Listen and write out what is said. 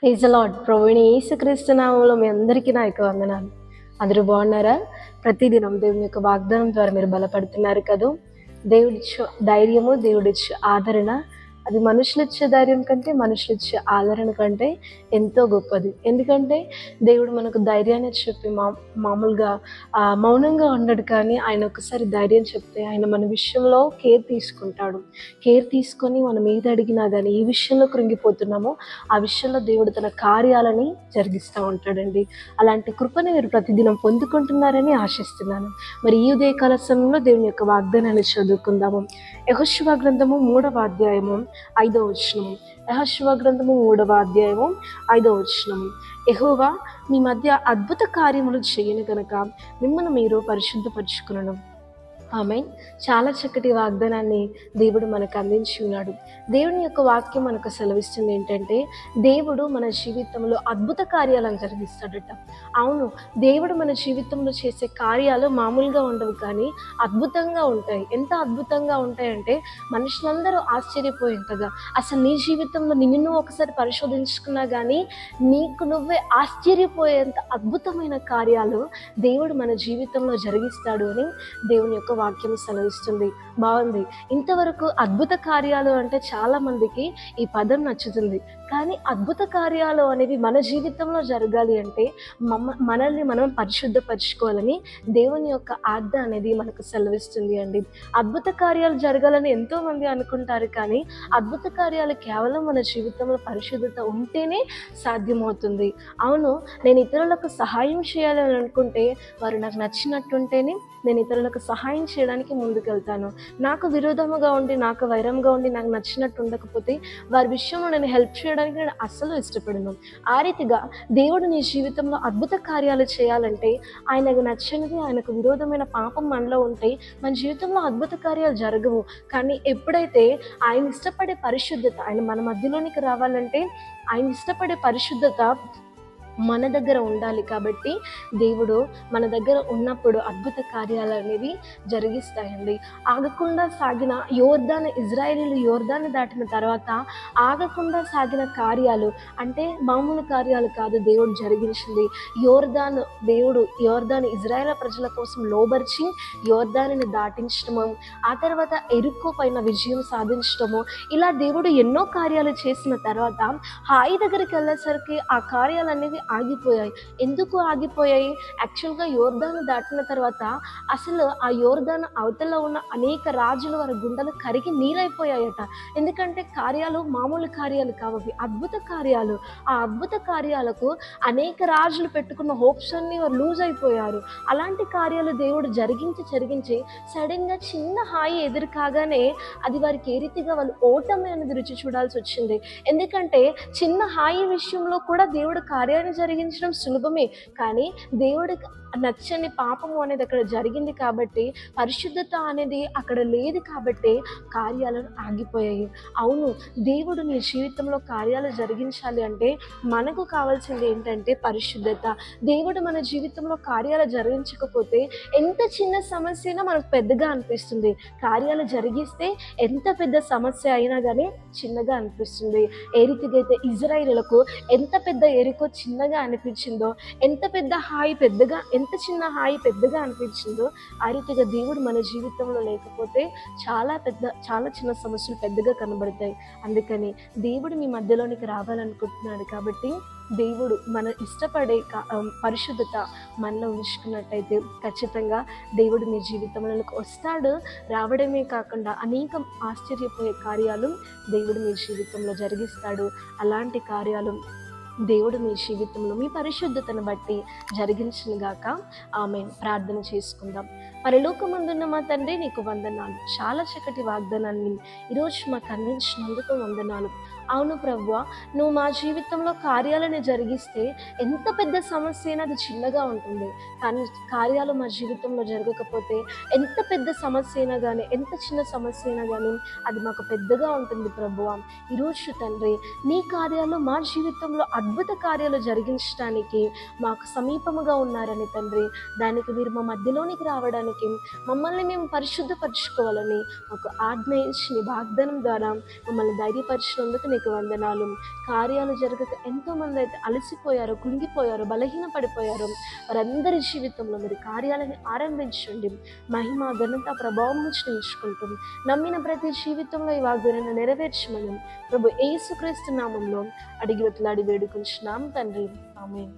Praise the lord. ప్రభువైన యేసుక్రీస్తు నామములో మీ అందరికీ నా యొక్క వందనాలు. అందరూ బాగున్నారా? ప్రతిదినం దేవుని యొక్క వాగ్దానం ద్వారా మీరు బలపడుతున్నారు కదూ. దేవుడిచ్చే ధైర్యము, దేవుడిచ్చే ఆదరణ, అది మనుషులిచ్చే ధైర్యం కంటే, మనుషులిచ్చే ఆదరణ కంటే ఎంతో గొప్పది. ఎందుకంటే దేవుడు మనకు ధైర్యాన్ని చెప్పి మామూలుగా మౌనంగా ఉండడు, కానీ ఆయన ఒకసారి ధైర్యం చెప్తే ఆయన మన విషయంలో కేర్ తీసుకుంటాడు. కేర్ తీసుకొని మనం ఏది అడిగినా కానీ ఈ విషయంలో కృంగిపోతున్నామో ఆ విషయంలో దేవుడు తన కార్యాలని జరిగిస్తూ ఉంటాడండి. అలాంటి కృపని మీరు ప్రతిదినం పొందుకుంటున్నారని ఆశిస్తున్నాను. మరి ఈ ఉదయకాల సమయంలో దేవుని యొక్క వాగ్దానాన్ని చదువుకుందాము. యెహోషువ గ్రంథము 3వ అధ్యాయము 5వ వచనము. యెహోషువ గ్రంథము 3వ అధ్యాయము 5వ వచనము. యెహోవా మీ మధ్య అద్భుత కార్యములు చేయను గనక మిమ్మల్ని మీరు పరిశుద్ధపరచుకునను. ఆమేన్. చాలా చక్కటి వాగ్దానాన్ని దేవుడు మనకు అందించి ఉన్నాడు. దేవుని యొక్క వాక్యం మనకు సెలవిస్తుంది ఏంటంటే, దేవుడు మన జీవితంలో అద్భుత కార్యాలను జరిగిస్తాడట. అవును, దేవుడు మన జీవితంలో చేసే కార్యాలు మామూలుగా ఉండవు, కానీ అద్భుతంగా ఉంటాయి. ఎంత అద్భుతంగా ఉంటాయంటే మనుషులందరూ ఆశ్చర్యపోయేంతగా, అసలు నీ జీవితంలో నిన్ను ఒకసారి పరిశోధించుకున్నా కానీ నీకు నువ్వే ఆశ్చర్యపోయేంత అద్భుతమైన కార్యాలు దేవుడు మన జీవితంలో జరిగిస్తాడు అని దేవుని యొక్క వాక్యం సెలవిస్తుంది. బాగుంది. ఇంతవరకు అద్భుత కార్యాలు అంటే చాలా మందికి ఈ పదం నచ్చుతుంది, కానీ అద్భుత కార్యాలు అనేవి మన జీవితంలో జరగాలి అంటే మనల్ని మనం పరిశుద్ధపరచుకోవాలని దేవుని యొక్క ఆజ్ఞ అనేది మనకు సెలవిస్తుంది అండి. అద్భుత కార్యాలు జరగాలని ఎంతో మంది అనుకుంటారు, కానీ అద్భుత కార్యాలు కేవలం మన జీవితంలో పరిశుద్ధత ఉంటేనే సాధ్యమవుతుంది. అవును, నేను ఇతరులకు సహాయం చేయాలని అనుకుంటే వారు నాకు నచ్చినట్టుంటేనే నేను ఇతరులకు సహాయం చేయడానికి ముందుకెళ్తాను. నాకు విరోధముగా ఉండి, నాకు వైరంగా ఉండి, నాకు నచ్చినట్టు ఉండకపోతే వారి విషయంలో నేను హెల్ప్ చేయడానికి నేను అస్సలు ఇష్టపడను. ఆ రీతిగా దేవుడు నీ జీవితంలో అద్భుత కార్యాలు చేయాలంటే ఆయనకు నచ్చనిది, ఆయనకు విరోధమైన పాపం మనలో ఉంటే మన జీవితంలో అద్భుత కార్యాలు జరగవు. కానీ ఎప్పుడైతే ఆయన ఇష్టపడే పరిశుద్ధత, ఆయన మన మధ్యలోనికి రావాలంటే ఆయన ఇష్టపడే పరిశుద్ధత మన దగ్గర ఉండాలి. కాబట్టి దేవుడు మన దగ్గర ఉన్నప్పుడు అద్భుత కార్యాలు అనేవి జరిగిస్తాయండి. ఆగకుండా సాగిన ఇజ్రాయేలీలు యోర్దాను దాటిన తర్వాత ఆగకుండా సాగిన కార్యాలు అంటే మామూలు కార్యాలు కాదు దేవుడు జరిగించింది. దేవుడు ఇజ్రాయేల్ ప్రజల కోసం లోబర్చి యోర్దానుని దాటించడము, ఆ తర్వాత ఎరికో పైన విజయం సాధించడము, ఇలా దేవుడు ఎన్నో కార్యాలు చేసిన తర్వాత హాయి దగ్గరికి వెళ్ళేసరికి ఆ కార్యాలు అనేవి ఆగిపోయాయి. ఎందుకు ఆగిపోయాయి? యాక్చువల్గా యోర్దాను దాటిన తర్వాత అసలు ఆ యోర్దాను అవతల ఉన్న అనేక రాజులు వారి గుండెలు కరిగి నీరైపోయాయట. ఎందుకంటే కార్యాలు మామూలు కార్యాలు కావవి, అద్భుత కార్యాలు. ఆ అద్భుత కార్యాలకు అనేక రాజులు పెట్టుకున్న హోప్స్ అన్ని వారు లూజ్ అయిపోయారు. అలాంటి కార్యాలు దేవుడు జరిగించి సడన్గా చిన్న హాయి ఎదురు కాగానే అది వారికి ఏ రీతిగా వాళ్ళు ఓటమి అనేది రుచి చూడాల్సి వచ్చింది. ఎందుకంటే చిన్న హాయి విషయంలో కూడా దేవుడు కార్యాన్ని జరిగించడం సులభమే, కానీ దేవుడికి నచ్చని పాపము అనేది అక్కడ జరిగింది కాబట్టి, పరిశుద్ధత అనేది అక్కడ లేదు కాబట్టి కార్యాలను ఆగిపోయాయి. అవును, దేవుడు నీ జీవితంలో కార్యాలు జరిగించాలి అంటే మనకు కావాల్సింది ఏంటంటే పరిశుద్ధత. దేవుడు మన జీవితంలో కార్యాలు జరిగించకపోతే ఎంత చిన్న సమస్య అయినా మనకు పెద్దగా అనిపిస్తుంది. కార్యాలు జరిగిస్తే ఎంత పెద్ద సమస్య అయినా కానీ చిన్నగా అనిపిస్తుంది. ఏ రీతిగా అయితే ఇజ్రాయేలులకు ఎంత పెద్ద ఎరికో చిన్నగా అనిపించిందో, ఎంత చిన్న హాయి పెద్దగా అనిపించిందో, ఆ రీతిగా దేవుడు మన జీవితంలో లేకపోతే చాలా చిన్న సమస్యలు పెద్దగా కనబడతాయి. అందుకని దేవుడు మీ మధ్యలోనికి రావాలనుకుంటున్నాడు కాబట్టి దేవుడు మన ఇష్టపడే పరిశుద్ధత మనలో ఉంచుకున్నట్టయితే ఖచ్చితంగా దేవుడు మీ జీవితంలోకి వస్తాడు. రావడమే కాకుండా అనేక ఆశ్చర్యపోయే కార్యాలు దేవుడు మీ జీవితంలో జరిగిస్తాడు. అలాంటి కార్యాలు దేవుడు మీ జీవితంలో మీ పరిశుద్ధతను బట్టి జరిగించునుగాక. ఆమేన్. ప్రార్థన చేసుకుందాం. పరలోకమందున్న మా తండ్రి, నీకు వందనాలు. చాలా చక్కటి వాగ్దానాన్ని ఈరోజు మాకు అందించినందుకు వందనాలు. అవును ప్రభువా, నువ్వు మా జీవితంలో కార్యాలను జరిగిస్తే ఎంత పెద్ద సమస్య అయినా అది చిన్నగా ఉంటుంది, కానీ కార్యాలు మా జీవితంలో జరగకపోతే ఎంత పెద్ద సమస్య అయినా కానీ, ఎంత చిన్న సమస్య అయినా కానీ అది మాకు పెద్దగా ఉంటుంది ప్రభువా. ఈరోజు తండ్రి, నీ కార్యాలు మా జీవితంలో అద్భుత కార్యాలు జరిగించడానికి మాకు సమీపముగా ఉన్నారని తండ్రి, దానికి మీరు మా మధ్యలోనికి రావడానికి మమ్మల్ని మేము పరిశుద్ధపరచుకోవాలని ఒక ఆజ్ఞ ఇచ్చి నీ వాగ్దానం ద్వారా మమ్మల్ని ధైర్యపరిచినందుకు నీకు వందనాలు. కార్యాలు జరగక ఎంతోమంది అయితే అలసిపోయారో, కృంగిపోయారో, బలహీన పడిపోయారో వారందరి జీవితంలో మీరు కార్యాలను ఆరంభించండి. మహిమ, ఘనత, ప్రభావం నుంచి నిలుచుకుంటూ నమ్మిన ప్రతి జీవితంలో ఈ వాగ్దానాన్ని నెరవేర్చమని ప్రభు యేసుక్రీస్తు నామంలో అడిగి వేడుకుంటున్నాం తండ్రి. ఆమేన్.